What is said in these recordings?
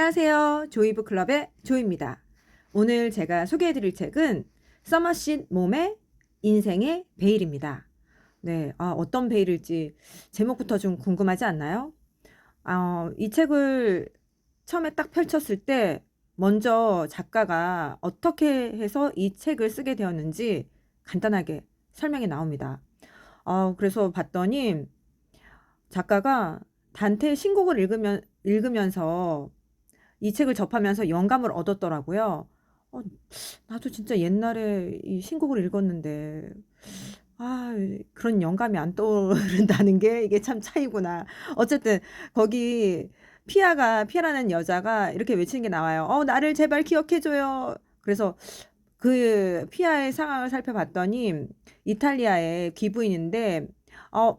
안녕하세요. 조이브클럽의 조입니다. 오늘 제가 소개해드릴 책은 서머싯 몸의 인생의 베일입니다. 네, 어떤 베일일지 제목부터 좀 궁금하지 않나요? 이 책을 처음에 딱 펼쳤을 때 먼저 작가가 어떻게 해서 이 책을 쓰게 되었는지 간단하게 설명이 나옵니다. 그래서 봤더니 작가가 단테의 신곡을 읽으면서 이 책을 접하면서 영감을 얻었더라고요. 어, 나도 진짜 옛날에 이 신곡을 읽었는데, 아, 그런 영감이 안 떠오른다는 게 이게 참 차이구나. 어쨌든, 거기 피아라는 여자가 이렇게 외치는 게 나와요. 나를 제발 기억해줘요. 그래서 그 피아의 상황을 살펴봤더니, 이탈리아의 귀부인인데,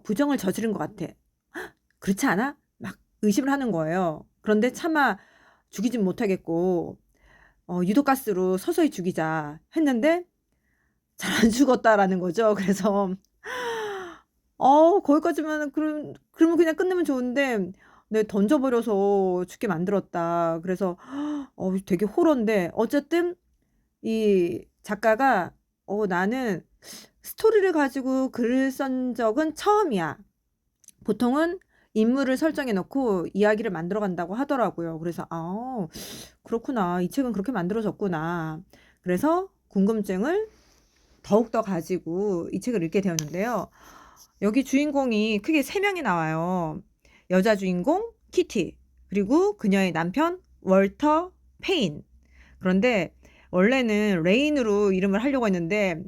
부정을 저지른 것 같아. 그렇지 않아? 막 의심을 하는 거예요. 그런데 차마 죽이진 못하겠고 유독가스로 서서히 죽이자 했는데 잘 안 죽었다라는 거죠. 그래서 거기까지만 그러면 그냥 끝내면 좋은데 네, 던져버려서 죽게 만들었다. 그래서 되게 호러인데 어쨌든 이 작가가 나는 스토리를 가지고 글을 쓴 적은 처음이야. 보통은 인물을 설정해 놓고 이야기를 만들어 간다고 하더라고요. 그래서 그렇구나. 이 책은 그렇게 만들어졌구나. 그래서 궁금증을 더욱더 가지고 이 책을 읽게 되었는데요. 여기 주인공이 크게 세 명이 나와요. 여자 주인공 키티, 그리고 그녀의 남편 월터 페인. 그런데 원래는 레인으로 이름을 하려고 했는데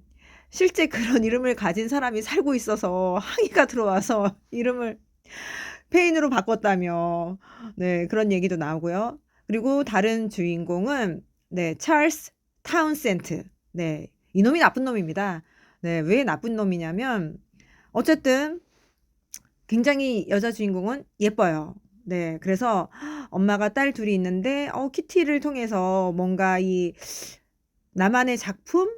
실제 그런 이름을 가진 사람이 살고 있어서 항의가 들어와서 이름을 페인으로 바꿨다며. 네, 그런 얘기도 나오고요. 그리고 다른 주인공은 네, 찰스 타운센트. 네, 이놈이 나쁜 놈입니다. 네, 왜 나쁜 놈이냐면 어쨌든 굉장히 여자 주인공은 예뻐요. 네, 그래서 엄마가 딸 둘이 있는데 키티를 통해서 뭔가 이 나만의 작품,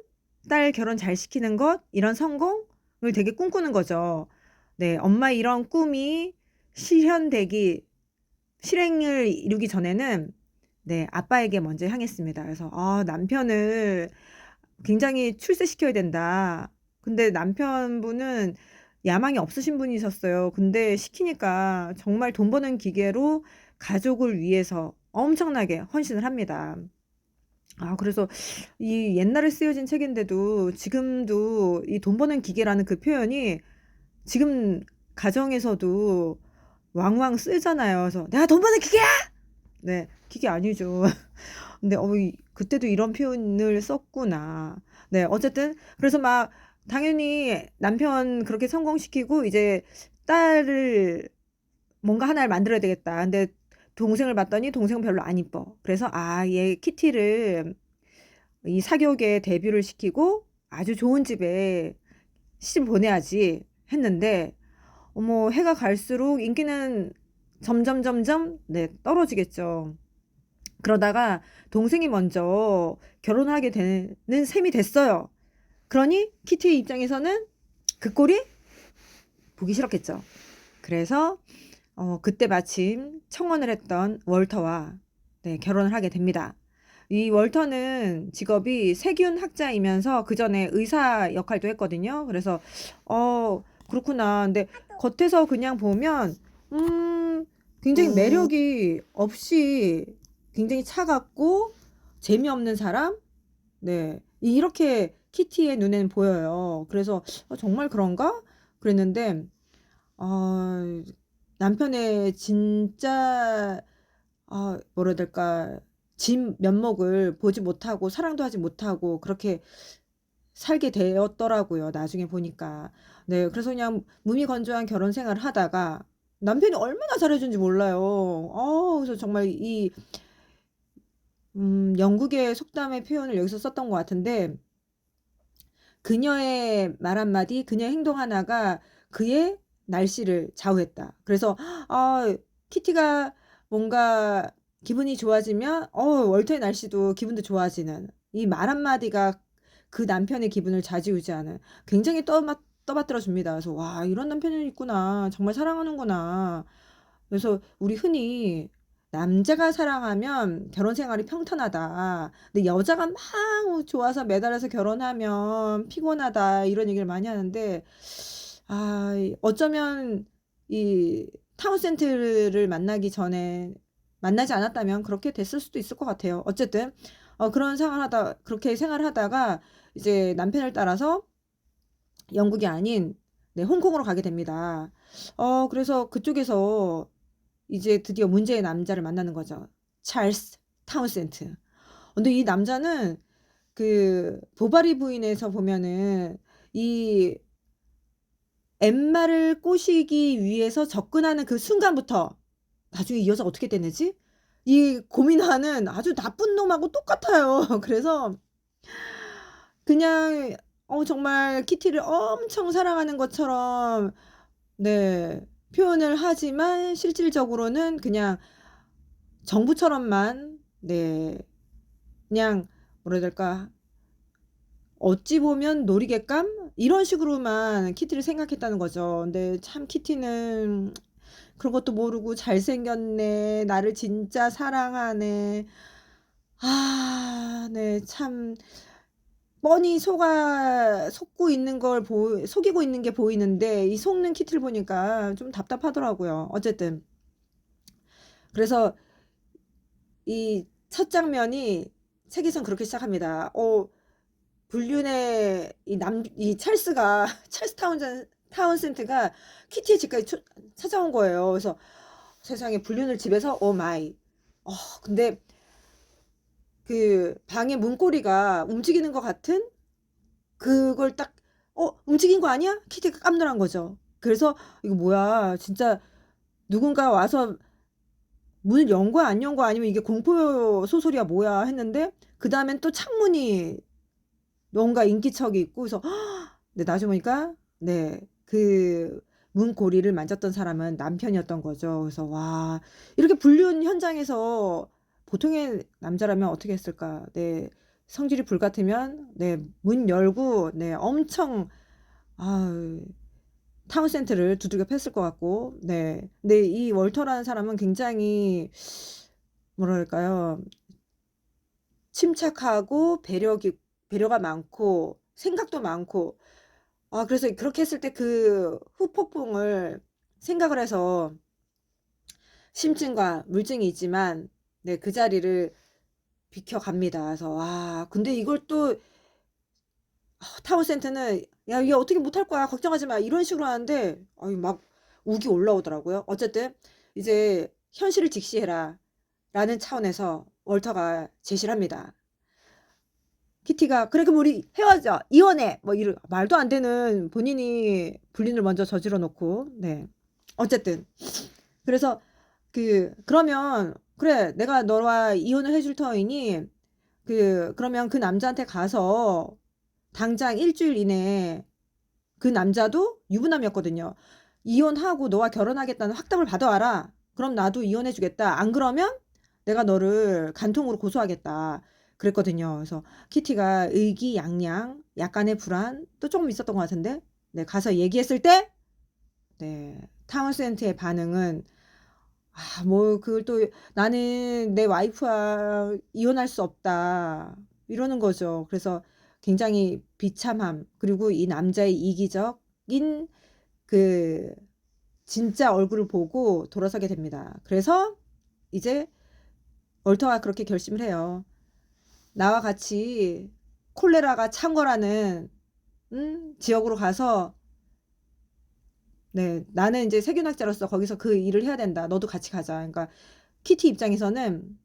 딸 결혼 잘 시키는 것, 이런 성공을 되게 꿈꾸는 거죠. 네, 엄마 이런 꿈이 실현되기, 실행을 이루기 전에는 네, 아빠에게 먼저 향했습니다. 그래서 남편을 굉장히 출세시켜야 된다. 근데 남편분은 야망이 없으신 분이셨어요. 근데 시키니까 정말 돈 버는 기계로 가족을 위해서 엄청나게 헌신을 합니다. 그래서 이 옛날에 쓰여진 책인데도 지금도 이 돈 버는 기계라는 그 표현이 지금 가정에서도 왕왕 쓰잖아요. 그래서 내가 돈 버는 기계야! 네, 기계 아니죠. 근데 그때도 이런 표현을 썼구나. 네, 어쨌든 그래서 막 당연히 남편 그렇게 성공시키고 이제 딸을 뭔가 하나를 만들어야 되겠다. 근데 동생을 봤더니 동생은 별로 안 이뻐. 그래서 얘 키티를 이 사교계에 데뷔를 시키고 아주 좋은 집에 시집 보내야지 했는데 어머 해가 갈수록 인기는 점점 네, 떨어지겠죠. 그러다가 동생이 먼저 결혼하게 되는 셈이 됐어요. 그러니 키티의 입장에서는 그 꼴이 보기 싫었겠죠. 그래서 그때 마침 청혼을 했던 월터와 네, 결혼을 하게 됩니다. 이 월터는 직업이 세균 학자이면서 그 전에 의사 역할도 했거든요. 그래서 그렇구나. 근데 겉에서 그냥 보면 굉장히 매력이 없이 굉장히 차갑고 재미없는 사람? 네. 이렇게 키티의 눈에는 보여요. 그래서 정말 그런가? 그랬는데 어, 남편의 진짜 뭐라 해야 될까? 진 면목을 보지 못하고 사랑도 하지 못하고 그렇게 살게 되었더라고요. 나중에 보니까. 네, 그래서 그냥 무미건조한 결혼 생활을 하다가 남편이 얼마나 잘해준지 몰라요. 그래서 정말 이 영국의 속담의 표현을 여기서 썼던 것 같은데 그녀의 말 한마디, 그녀의 행동 하나가 그의 날씨를 좌우했다. 그래서 키티가 뭔가 기분이 좋아지면 월터의 날씨도 기분도 좋아지는 이 말 한마디가 그 남편의 기분을 좌지우지하는 굉장히 떠받들어 줍니다. 그래서 와 이런 남편이 있구나. 정말 사랑하는구나. 그래서 우리 흔히 남자가 사랑하면 결혼 생활이 평탄하다. 근데 여자가 막 좋아서 매달려서 결혼하면 피곤하다. 이런 얘기를 많이 하는데, 어쩌면 이 타운센트를 만나기 전에 만나지 않았다면 그렇게 됐을 수도 있을 것 같아요. 어쨌든, 그런 그렇게 생활하다가 이제 남편을 따라서 영국이 아닌, 네, 홍콩으로 가게 됩니다. 그래서 그쪽에서 이제 드디어 문제의 남자를 만나는 거죠. 찰스 타운센트. 근데 이 남자는 그 보바리 부인에서 보면은 이 엠마를 꼬시기 위해서 접근하는 그 순간부터 나중에 이 여자가 어떻게 되는지 이 고민하는 아주 나쁜 놈하고 똑같아요. 그래서 그냥 정말 키티를 엄청 사랑하는 것처럼 네, 표현을 하지만 실질적으로는 그냥 정부처럼만 네, 그냥 뭐라 해야 될까? 어찌 보면 놀이객감 이런 식으로만 키티를 생각했다는 거죠. 근데 참 키티는 그런 것도 모르고 잘생겼네. 나를 진짜 사랑하네. 네, 참 뻔히 속이고 있는 게 보이는데 이 속는 키티를 보니까 좀 답답하더라고요. 어쨌든 그래서 이 첫 장면이 책에선 그렇게 시작합니다. 불륜의 이 찰스가 찰스 타운센트가 키티의 집까지 찾아온 거예요. 그래서 세상에 불륜을 집에서 오 마이. 근데 그 방의 문고리가 움직이는 것 같은 그걸 딱 움직인 거 아니야? 키티가 깜놀한 거죠. 그래서 이거 뭐야? 진짜 누군가 와서 문을 연 거야, 안 연 거야, 아니면 이게 공포 소설이야, 뭐야 했는데 그 다음엔 또 창문이 뭔가 인기척이 있고 그래서 네, 나중에 보니까 네, 그 문고리를 만졌던 사람은 남편이었던 거죠. 그래서 와, 이렇게 불륜 현장에서 보통의 남자라면 어떻게 했을까? 네, 성질이 불같으면 네, 문 열고 네, 엄청 아, 타운센트를 두들겨 팼을 것 같고 네. 근데 이 월터라는 사람은 굉장히 뭐랄까요? 침착하고 배려가 많고 생각도 많고 그래서 그렇게 했을 때 그 후폭풍을 생각을 해서 심증과 물증이 있지만 네, 그 자리를 비켜갑니다. 그래서 와, 근데 이걸 또 타운센트는 야, 얘 어떻게 못할 거야. 걱정하지 마. 이런 식으로 하는데 막 우기 올라오더라고요. 어쨌든 이제 현실을 직시해라 라는 차원에서 월터가 제시를 합니다. 키티가 그래 그럼 우리 헤어져 이혼해 뭐 이런 말도 안 되는 본인이 불륜을 먼저 저질러 놓고 네 어쨌든 그래서 그러면 그래 내가 너와 이혼을 해줄 터이니 그러면 그 남자한테 가서 당장 일주일 이내에 그 남자도 유부남이었거든요. 이혼하고 너와 결혼하겠다는 확답을 받아와라. 그럼 나도 이혼해주겠다. 안 그러면 내가 너를 간통으로 고소하겠다. 그랬거든요. 그래서 키티가 의기양양, 약간의 불안, 또 조금 있었던 것 같은데, 네, 가서 얘기했을 때, 네, 타운센트의 반응은, 뭐, 그걸 또, 나는 내 와이프와 이혼할 수 없다. 이러는 거죠. 그래서 굉장히 비참함, 그리고 이 남자의 이기적인 그 진짜 얼굴을 보고 돌아서게 됩니다. 그래서 이제 월터가 그렇게 결심을 해요. 나와 같이 콜레라가 창궐하는 지역으로 가서 네, 나는 이제 세균학자로서 거기서 그 일을 해야 된다. 너도 같이 가자. 그러니까 키티 입장에서는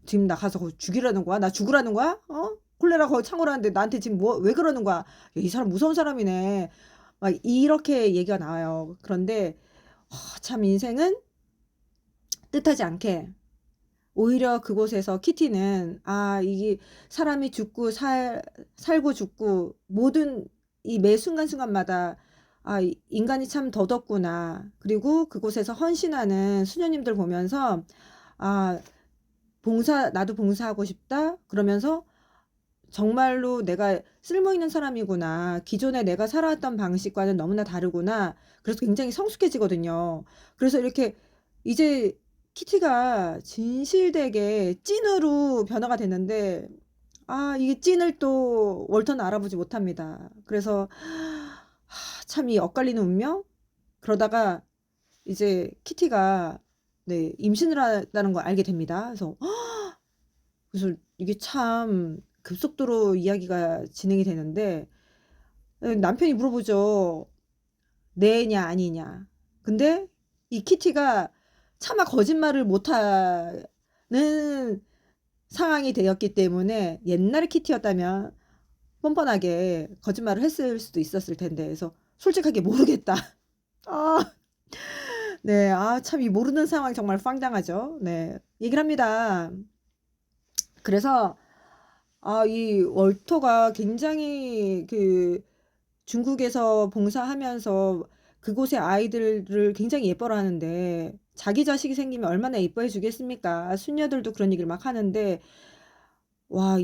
지금 나 가서 거기 죽이라는 거야? 나 죽으라는 거야? 콜레라 거기 창궐하는데 나한테 지금 왜 그러는 거야? 야, 이 사람 무서운 사람이네. 막 이렇게 얘기가 나와요. 그런데 참 인생은 뜻하지 않게 오히려 그곳에서 키티는 이게 사람이 살고 죽고 모든 이 매 순간순간마다 인간이 참 더덥구나. 그리고 그곳에서 헌신하는 수녀님들 보면서 아, 나도 봉사하고 싶다. 그러면서 정말로 내가 쓸모있는 사람이구나. 기존에 내가 살아왔던 방식과는 너무나 다르구나. 그래서 굉장히 성숙해지거든요. 그래서 이렇게 이제 키티가 진실되게 찐으로 변화가 됐는데, 이게 찐을 또 월터는 알아보지 못합니다. 그래서 참 이 엇갈리는 운명? 그러다가 이제 키티가 네, 임신을 한다는 걸 알게 됩니다. 그래서 이게 참 급속도로 이야기가 진행이 되는데, 남편이 물어보죠. 네냐 아니냐. 근데 이 키티가 차마 거짓말을 못하는 상황이 되었기 때문에, 옛날의 키티였다면 뻔뻔하게 거짓말을 했을 수도 있었을 텐데, 그래서 솔직하게 모르겠다. 아, 네, 참 이 모르는 상황이 정말 황당하죠. 네, 얘기를 합니다. 그래서 이 월터가 굉장히 중국에서 봉사하면서 그곳의 아이들을 굉장히 예뻐라 하는데, 자기 자식이 생기면 얼마나 예뻐해 주겠습니까? 수녀들도 그런 얘기를 막 하는데, 와,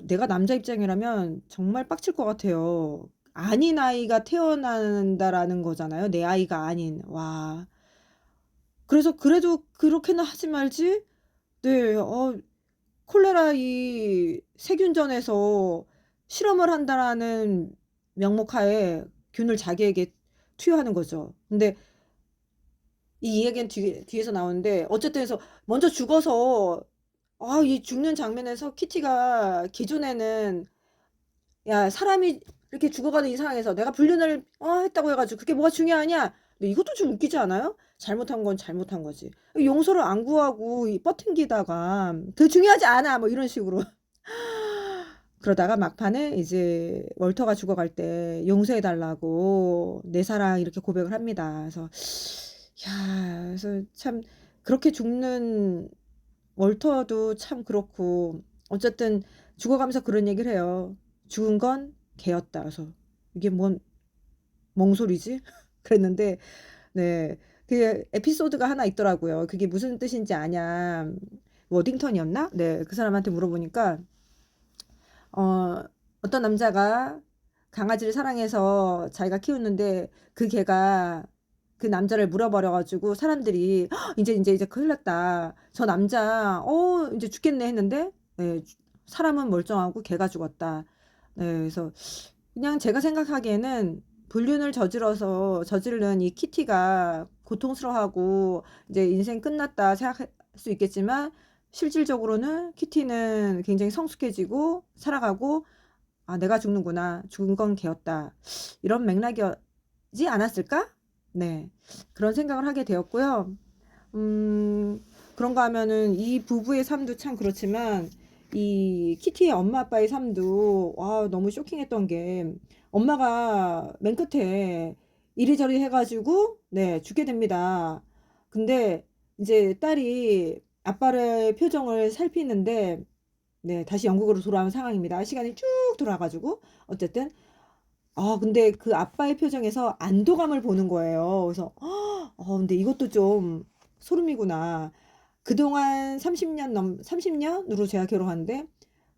내가 남자 입장이라면 정말 빡칠 것 같아요. 아닌 아이가 태어난다라는 거잖아요. 내 아이가 아닌. 와. 그래서 그래도 그렇게는 하지 말지? 네, 콜레라 이 세균전에서 실험을 한다라는 명목하에 균을 자기에게 투여하는 거죠. 근데 이 이야기는 뒤에서 나오는데, 어쨌든 해서 먼저 죽어서, 이 죽는 장면에서 키티가 기존에는, 야, 사람이 이렇게 죽어가는 이 상황에서 내가 불륜을 했다고 해가지고 그게 뭐가 중요하냐? 근데 이것도 좀 웃기지 않아요? 잘못한 건 잘못한 거지. 용서를 안 구하고 뻗팅기다가 그 중요하지 않아 뭐 이런 식으로. 그러다가 막판에 이제 월터가 죽어갈 때 용서해 달라고 내 사랑 이렇게 고백을 합니다. 그래서 야, 그래서 참 그렇게 죽는 월터도 참 그렇고, 어쨌든 죽어가면서 그런 얘기를 해요. 죽은 건 걔였다. 그래서 이게 뭔 멍소리지? 그랬는데, 네, 그 에피소드가 하나 있더라고요. 그게 무슨 뜻인지 아냐? 워딩턴이었나? 네, 그 사람한테 물어보니까 어, 어떤 남자가 강아지를 사랑해서 자기가 키우는데, 그 개가 그 남자를 물어버려가지고 사람들이 이제 큰일 났다. 저 남자 이제 죽겠네 했는데, 네, 사람은 멀쩡하고 개가 죽었다. 네, 그래서 그냥 제가 생각하기에는 불륜을 저지른 이 키티가 고통스러워하고 이제 인생 끝났다 생각할 수 있겠지만, 실질적으로는 키티는 굉장히 성숙해지고 살아가고, 내가 죽는구나. 죽은 건 걔였다. 이런 맥락이지 않았을까? 네. 그런 생각을 하게 되었고요. 그런가 하면은 이 부부의 삶도 참 그렇지만, 이 키티의 엄마 아빠의 삶도 너무 쇼킹했던 게, 엄마가 맨 끝에 이리저리 해가지고 네 죽게 됩니다. 근데 이제 딸이 아빠의 표정을 살피는데, 네 다시 영국으로 돌아온 상황입니다. 시간이 쭉 돌아가지고 어쨌든 근데 그 아빠의 표정에서 안도감을 보는 거예요. 그래서 근데 이것도 좀 소름이구나. 그동안 30년으로 제가 결혼하는데,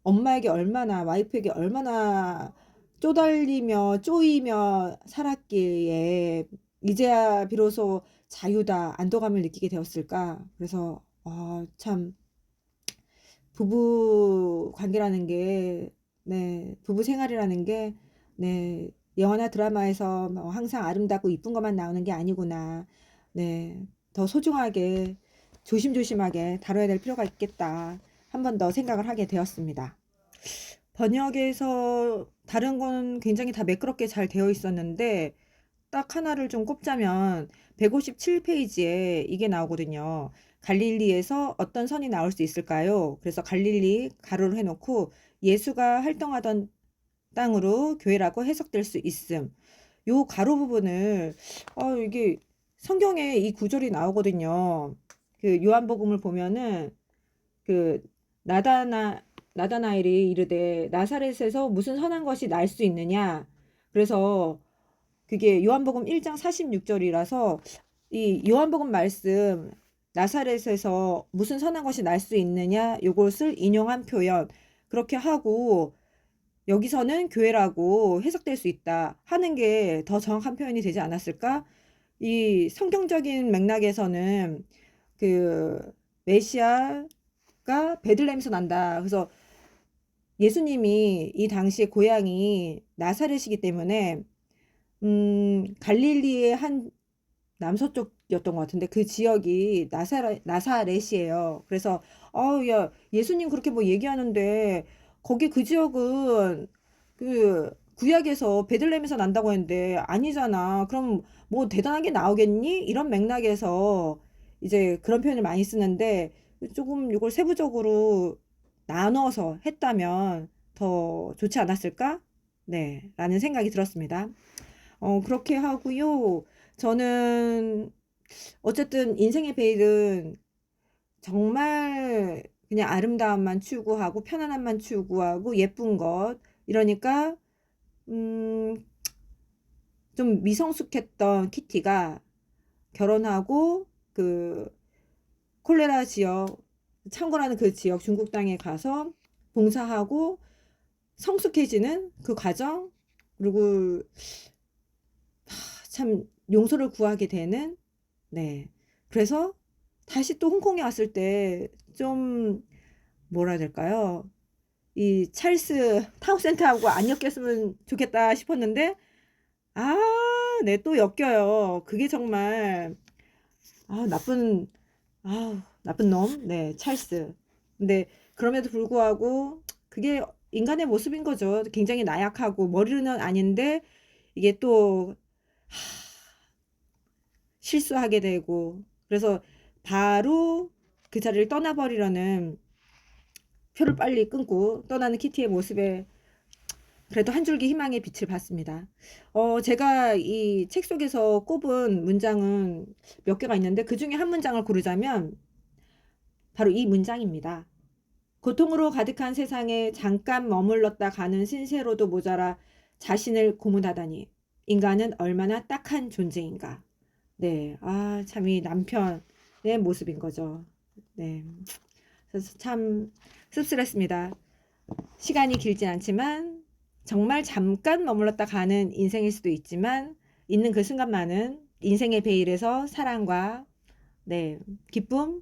엄마에게 얼마나, 와이프에게 얼마나 쪼달리며 쪼이며 살았기에 이제야 비로소 자유다, 안도감을 느끼게 되었을까. 그래서 참 부부 관계라는 게, 네, 부부 생활이라는 게, 네, 영화나 드라마에서 뭐 항상 아름답고 이쁜 것만 나오는 게 아니구나. 네, 더 소중하게, 조심조심하게 다뤄야 될 필요가 있겠다. 한 번 더 생각을 하게 되었습니다. 번역에서 다른 건 굉장히 다 매끄럽게 잘 되어 있었는데, 딱 하나를 좀 꼽자면 157페이지에 이게 나오거든요. 갈릴리에서 어떤 선이 나올 수 있을까요? 그래서 갈릴리 가로를 해놓고 예수가 활동하던 땅으로 교회라고 해석될 수 있음. 요 가로 부분을 이게 성경에 이 구절이 나오거든요. 그 요한복음을 보면은 그 나다나엘이 이르되 나사렛에서 무슨 선한 것이 날 수 있느냐. 그래서 그게 요한복음 1장 46절이라서 이 요한복음 말씀, 나사렛에서 무슨 선한 것이 날 수 있느냐 요것을 인용한 표현, 그렇게 하고 여기서는 교회라고 해석될 수 있다 하는 게 더 정확한 표현이 되지 않았을까? 이 성경적인 맥락에서는 그 메시아가 베들레헴에서 난다. 그래서 예수님이 이 당시에 고향이 나사렛이기 때문에 갈릴리의 한 남서쪽이었던 것 같은데 그 지역이 나사렛이에요. 그래서 야 예수님 그렇게 뭐 얘기하는데 거기 그 지역은 그 구약에서 베들레헴에서 난다고 했는데 아니잖아. 그럼 뭐 대단하게 나오겠니? 이런 맥락에서 이제 그런 표현을 많이 쓰는데 조금 이걸 세부적으로 나눠서 했다면 더 좋지 않았을까? 네, 라는 생각이 들었습니다. 그렇게 하고요. 저는 어쨌든 인생의 베일은 정말 그냥 아름다움만 추구하고 편안함만 추구하고 예쁜 것 이러니까 음, 좀 미성숙했던 키티가 결혼하고 그 콜레라 지역 창궐하는 그 지역 중국 땅에 가서 봉사하고 성숙해지는 그 과정 그리고 참 용서를 구하게 되는 네. 그래서 다시 또 홍콩에 왔을 때 좀 뭐라 해야 될까요? 이 찰스 타운센트하고 안 엮였으면 좋겠다 싶었는데 아, 네, 또 엮여요. 그게 정말 나쁜 나쁜 놈. 네, 찰스. 근데 그럼에도 불구하고 그게 인간의 모습인 거죠. 굉장히 나약하고 머리는 아닌데 이게 또 실수하게 되고 그래서 바로 그 자리를 떠나버리려는 표를 빨리 끊고 떠나는 키티의 모습에 그래도 한 줄기 희망의 빛을 봤습니다. 제가 이 책 속에서 꼽은 문장은 몇 개가 있는데 그 중에 한 문장을 고르자면 바로 이 문장입니다. 고통으로 가득한 세상에 잠깐 머물렀다 가는 신세로도 모자라 자신을 고문하다니 인간은 얼마나 딱한 존재인가. 네, 참 이 남편의 모습인 거죠. 네, 그래서 참 씁쓸했습니다. 시간이 길진 않지만 정말 잠깐 머물렀다 가는 인생일 수도 있지만 있는 그 순간만은 인생의 베일에서 사랑과 네, 기쁨,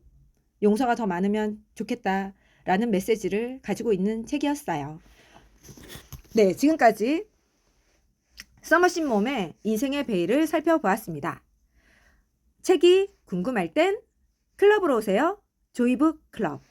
용서가 더 많으면 좋겠다라는 메시지를 가지고 있는 책이었어요. 네, 지금까지 서머신 몸의 인생의 베일을 살펴보았습니다. 책이 궁금할 땐 클럽으로 오세요. 조이북 클럽.